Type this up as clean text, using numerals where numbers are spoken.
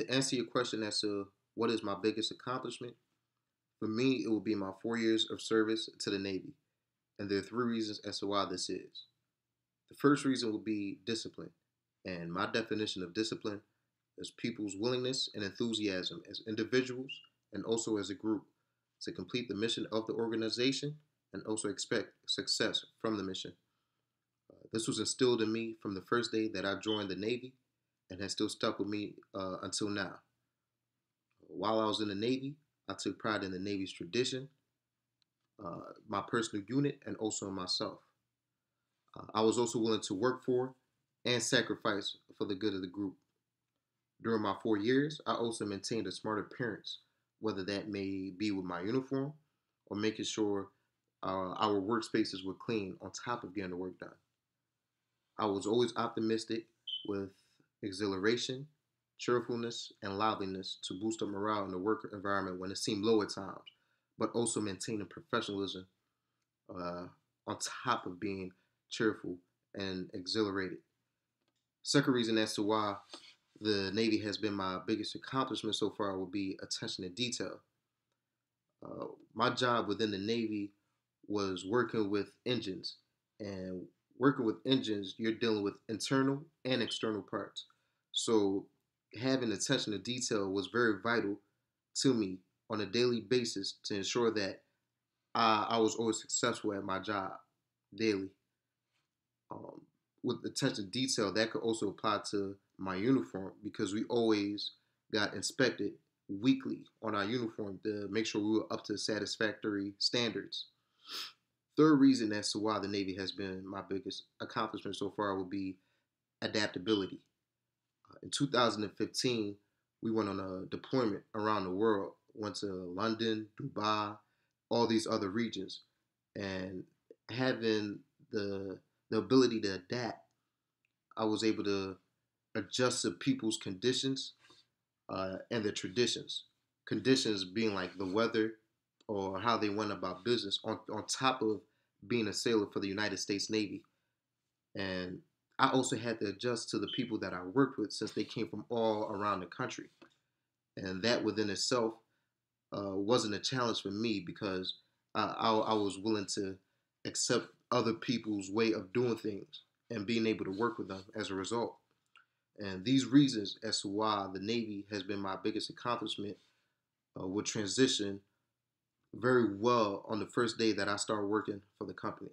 To answer your question as to what is my biggest accomplishment, for me, it will be my 4 years of service to the Navy. And there are three reasons as to why this is. The first reason will be discipline. And my definition of discipline is people's willingness and enthusiasm as individuals and also as a group to complete the mission of the organization and also expect success from the mission. This was instilled in me from the first day that I joined the Navy and has still stuck with me until now. While I was in the Navy, I took pride in the Navy's tradition, my personal unit, and also in myself. I was also willing to work for and sacrifice for the good of the group. During my 4 years, I also maintained a smart appearance, whether that may be with my uniform or making sure our workspaces were clean on top of getting the work done. I was always optimistic with exhilaration, cheerfulness, and liveliness to boost up morale in the work environment when it seemed low at times, but also maintaining professionalism uh, on top of being cheerful and exhilarated. Second reason as to why the Navy has been my biggest accomplishment so far will be attention to detail. Uh, my job within the Navy was working with engines, and working with engines, you're dealing with internal and external parts. So having attention to detail was very vital to me on a daily basis to ensure that I was always successful at my job daily. Um, with attention to detail, that could also apply to my uniform because we always got inspected weekly on our uniform to make sure we were up to satisfactory standards. Third reason as to why the Navy has been my biggest accomplishment so far would be adaptability. In 2015, we went on a deployment around the world, went to London, Dubai, all these other regions, and having the the ability to adapt, I was able to adjust to people's conditions and their traditions. Conditions being like the weather or how they went about business, on top of being a sailor for the United States Navy. And I also had to adjust to the people that I worked with since they came from all around the country. And that within itself wasn't a challenge for me because I was willing to accept other people's way of doing things and being able to work with them as a result. And these reasons as to why the Navy has been my biggest accomplishment will transition very well on the first day that I start working for the company.